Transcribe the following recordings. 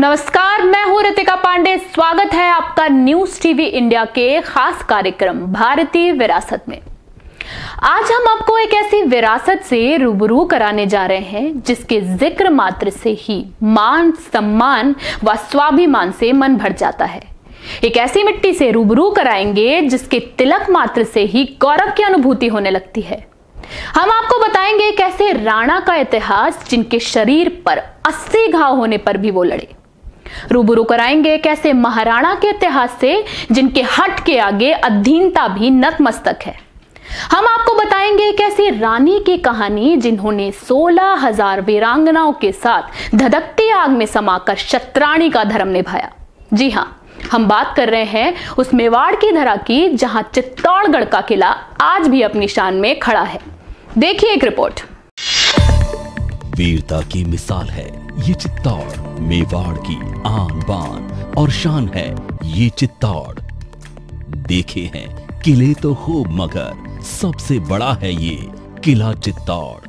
नमस्कार, मैं हूं रितिका पांडे। स्वागत है आपका न्यूज टीवी इंडिया के खास कार्यक्रम भारतीय विरासत में। आज हम आपको एक ऐसी विरासत से रूबरू कराने जा रहे हैं जिसके जिक्र मात्र से ही मान, सम्मान व स्वाभिमान से मन भर जाता है। एक ऐसी मिट्टी से रूबरू कराएंगे जिसके तिलक मात्र से ही गौरव की अनुभूति होने लगती है। हम आपको बताएंगे एक ऐसे राणा का इतिहास जिनके शरीर पर 80 घाव होने पर भी वो लड़े। रूबरू कराएंगे एक ऐसे महाराणा के इतिहास से जिनके हट के आगे अधीनता भी नतमस्तक है। हम आपको बताएंगे एक ऐसी रानी की कहानी जिन्होंने 16,000 वीरांगनाओं के साथ धधकती आग में समाकर शतरानी का धर्म निभाया। जी हां, हम बात कर रहे हैं उस मेवाड़ की धरा की जहां चित्तौड़गढ़ का किला आज भी अपनी शान में खड़ा है। देखिए एक रिपोर्ट। वीरता की मिसाल है ये चित्तौड़, मेवाड़ की आन बान और शान है ये चित्तौड़। देखे हैं किले तो खूब मगर सबसे बड़ा है ये किला चित्तौड़।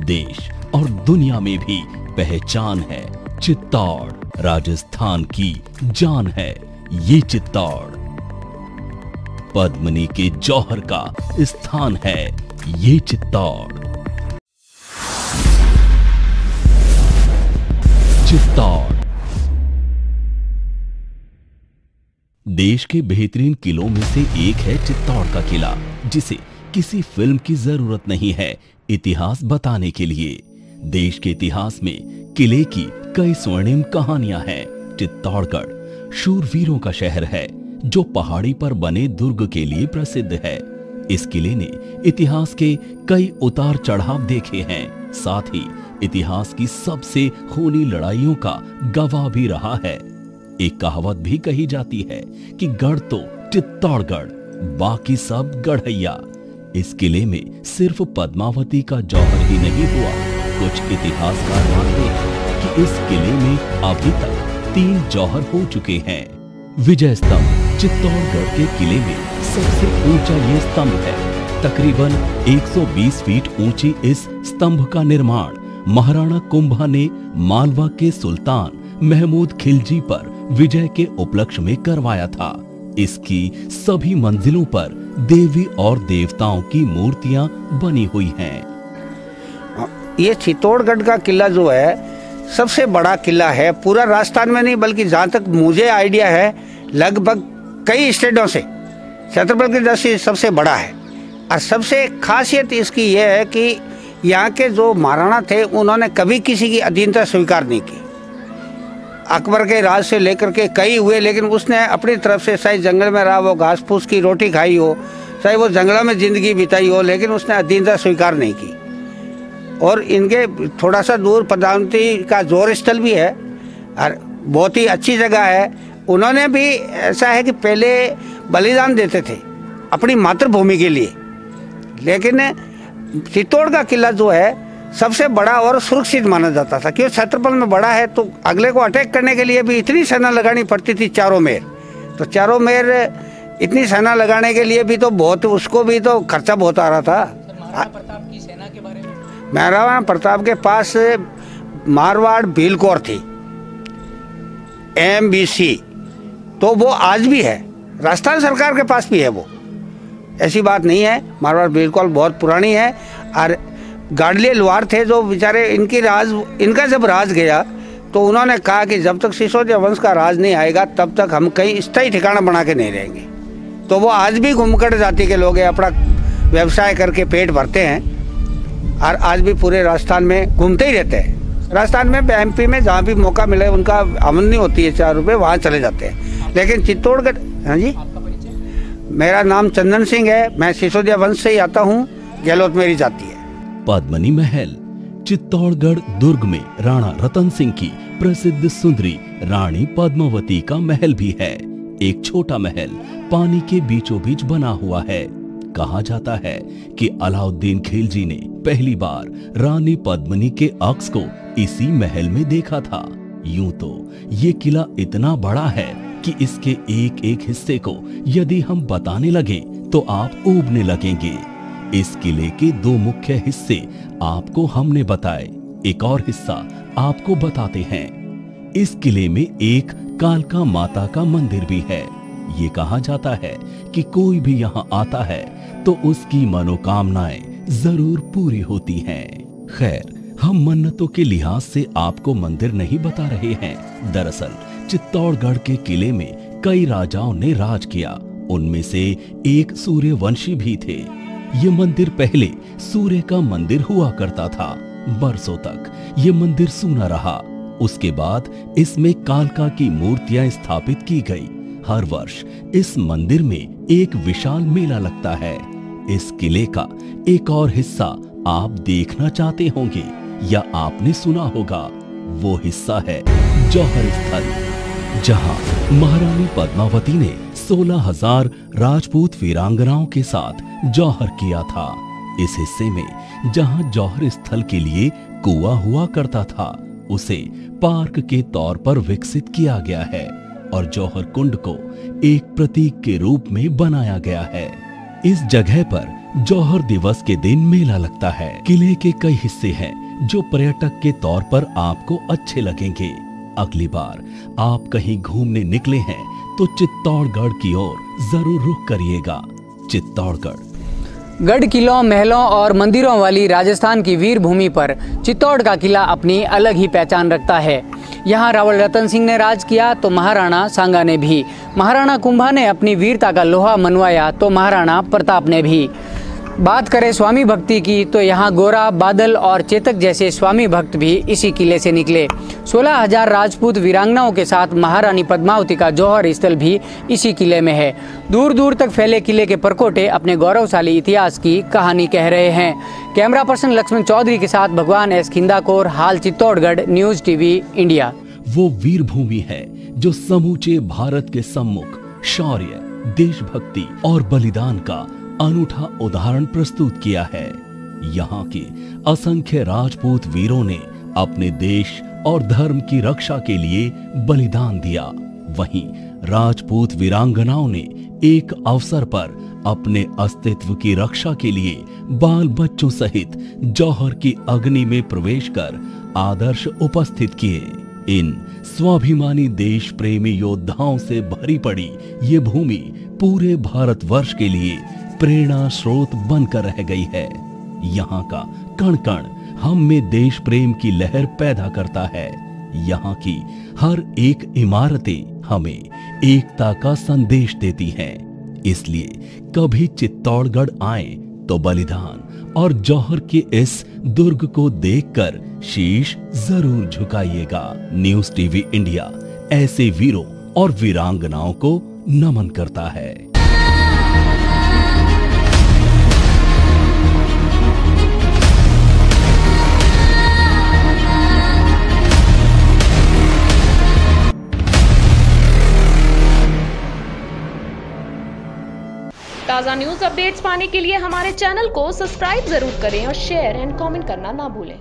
देश और दुनिया में भी पहचान है चित्तौड़। राजस्थान की जान है ये चित्तौड़। पद्मिनी के जौहर का स्थान है ये चित्तौड़। चित्तौड़ देश के बेहतरीन किलों में से एक है चित्तौड़ का किला, जिसे किसी फिल्म की जरूरत नहीं है इतिहास बताने के लिए। देश के इतिहास में किले की कई स्वर्णिम कहानियां हैं। चित्तौड़गढ़ शूरवीरों का शहर है जो पहाड़ी पर बने दुर्ग के लिए प्रसिद्ध है। इस किले ने इतिहास के कई उतार चढ़ाव देखे हैं, साथ ही इतिहास की सबसे खूनी लड़ाइयों का गवाह भी रहा है। एक कहावत भी कही जाती है कि गढ़ तो चित्तौड़गढ़, बाकी सब गढ़ैया। इस किले में सिर्फ पद्मावती का जौहर ही नहीं हुआ। कुछ इतिहासकार मानते हैं कि इस किले में अभी तक 3 जौहर हो चुके हैं। विजय स्तंभ चित्तौड़गढ़ के किले में सबसे ऊंचा ये स्तंभ है। तकरीबन 120 फीट ऊंची इस स्तंभ का निर्माण महाराणा कुंभा ने मालवा के सुल्तान महमूद खिलजी पर विजय के उपलक्ष्य में करवाया था। इसकी सभी मंजिलों पर देवी और देवताओं की मूर्तियां बनी हुई हैं। ये चित्तौड़गढ़ का किला जो है सबसे बड़ा किला है पूरा राजस्थान में नहीं, बल्कि जहाँ तक मुझे आइडिया है लगभग कई स्टेटों से छत्रपति की दृष्टि से सबसे बड़ा है। और सबसे खासियत इसकी यह है कि यहाँ के जो महाराणा थे उन्होंने कभी किसी की अधीनता स्वीकार नहीं की। अकबर के राज से लेकर के कई हुए, लेकिन उसने अपनी तरफ से चाहे जंगल में रहा हो, घास फूस की रोटी खाई हो, चाहे वो जंगलों में जिंदगी बिताई हो, लेकिन उसने अधीनता स्वीकार नहीं की। और इनके थोड़ा सा दूर पद्मावती का जोर स्थल भी है और बहुत ही अच्छी जगह है। उन्होंने भी ऐसा है कि पहले बलिदान देते थे अपनी मातृभूमि के लिए, लेकिन चित्तौड़ का किला जो है सबसे बड़ा और सुरक्षित माना जाता था क्योंकि क्षेत्रफल में बड़ा है। तो अगले को अटैक करने के लिए भी इतनी सेना लगानी पड़ती थी चारों मेर। तो चारों मेर इतनी सेना लगाने के लिए भी तो बहुत, उसको भी तो खर्चा बहुत आ रहा था। महाराणा प्रताप की सेना के बारे में, महाराणा प्रताप के पास मारवाड़ भीलकोर थी, MBC, तो वो आज भी है। राजस्थान सरकार के पास भी है वो, ऐसी बात नहीं है। मारवाड़ भीलकोर बहुत पुरानी है। और गाड़िये लुहार थे जो बेचारे इनका जब राज गया तो उन्होंने कहा कि जब तक सिसोदिया वंश का राज नहीं आएगा तब तक हम कहीं स्थायी ठिकाना बना के नहीं रहेंगे। तो वो आज भी घुमकड़ जाति के लोग हैं, अपना व्यवसाय करके पेट भरते हैं और आज भी पूरे राजस्थान में घूमते ही रहते हैं। राजस्थान में, MP में जहाँ भी मौका मिले उनका आमदनी होती है 4 रुपये, वहाँ चले जाते हैं। लेकिन चित्तौड़गढ़, हाँ जी, मेरा नाम चंदन सिंह है, मैं सिसोदिया वंश से ही आता हूँ, गहलोत मेरी जाति है। पद्मिनी महल चित्तौड़गढ़ दुर्ग में राणा रतन सिंह की प्रसिद्ध सुंदरी रानी पद्मावती का महल भी है। एक छोटा महल पानी के बीचों बीच बना हुआ है। कहा जाता है कि अलाउद्दीन खिलजी ने पहली बार रानी पद्मिनी के अक्स को इसी महल में देखा था। यूं तो ये किला इतना बड़ा है कि इसके एक एक हिस्से को यदि हम बताने लगे तो आप ऊबने लगेंगे। इस किले के 2 मुख्य हिस्से आपको हमने बताए, एक और हिस्सा आपको बताते हैं। इस किले में एक कालका माता का मंदिर भी है। ये कहा जाता है कि कोई भी यहाँ आता है तो उसकी मनोकामनाएं जरूर पूरी होती हैं। खैर, हम मन्नतों के लिहाज से आपको मंदिर नहीं बता रहे हैं। दरअसल चित्तौड़गढ़ के किले में कई राजाओं ने राज किया। उनमें से एक सूर्यवंशी भी थे। ये मंदिर पहले सूर्य का मंदिर हुआ करता था। बरसों तक ये मंदिर सूना रहा। उसके बाद इसमें कालका की मूर्तियां स्थापित की गई। हर वर्ष इस मंदिर में एक विशाल मेला लगता है। इस किले का एक और हिस्सा आप देखना चाहते होंगे या आपने सुना होगा। वो हिस्सा है जौहर स्थल, जहां महारानी पद्मावती ने 16,000 राजपूत वीरांगनाओं के साथ जौहर किया था। इस हिस्से में जहां जौहर स्थल के लिए कुआं हुआ करता था, उसे पार्क के तौर पर विकसित किया गया है और जौहर कुंड को एक प्रतीक के रूप में बनाया गया है। इस जगह पर जौहर दिवस के दिन मेला लगता है। किले के कई हिस्से हैं जो पर्यटक के तौर पर आपको अच्छे लगेंगे। अगली बार आप कहीं घूमने निकले हैं तो चित्तौड़गढ़ की ओर जरूर रुख करिएगा। चित्तौड़गढ़ गढ़ किलों, महलों और मंदिरों वाली राजस्थान की वीर भूमि पर चित्तौड़ का किला अपनी अलग ही पहचान रखता है। यहाँ रावल रतन सिंह ने राज किया तो महाराणा सांगा ने भी। महाराणा कुंभा ने अपनी वीरता का लोहा मनवाया तो महाराणा प्रताप ने भी। बात करें स्वामी भक्ति की तो यहाँ गोरा, बादल और चेतक जैसे स्वामी भक्त भी इसी किले से निकले। 16,000 राजपूत वीरांगनाओं के साथ महारानी पद्मावती का जौहर स्थल भी इसी किले में है। दूर दूर तक फैले किले के परकोटे अपने गौरवशाली इतिहास की कहानी कह रहे हैं। कैमरा पर्सन लक्ष्मण चौधरी के साथ भगवान एस खिंदाकोर, हाल चित्तौड़गढ़, न्यूज टीवी इंडिया। वो वीर भूमि है जो समूचे भारत के सम्मुख शौर्य, देशभक्ति और बलिदान का अनूठा उदाहरण प्रस्तुत किया है। यहाँ के असंख्य राजपूत वीरों ने अपने देश और धर्म की रक्षा के लिए बलिदान दिया। वहीं राजपूत वीरांगनाओं ने एक अवसर पर अपने अस्तित्व की रक्षा के लिए बाल बच्चों सहित जौहर की अग्नि में प्रवेश कर आदर्श उपस्थित किए। इन स्वाभिमानी देश प्रेमी योद्धाओं से भरी पड़ी ये भूमि पूरे भारतवर्ष के लिए प्रेरणा स्रोत बनकर रह गई है। यहाँ का कण कण हम में देश प्रेम की लहर पैदा करता है। यहाँ की हर एक इमारतें हमें एकता का संदेश देती हैं। इसलिए कभी चित्तौड़गढ़ आए तो बलिदान और जौहर के इस दुर्ग को देखकर शीश जरूर झुकाइएगा। न्यूज टीवी इंडिया ऐसे वीरों और वीरांगनाओं को नमन करता है। ताज़ा न्यूज़ अपडेट्स पाने के लिए हमारे चैनल को सब्सक्राइब जरूर करें और शेयर एंड कमेंट करना ना भूलें।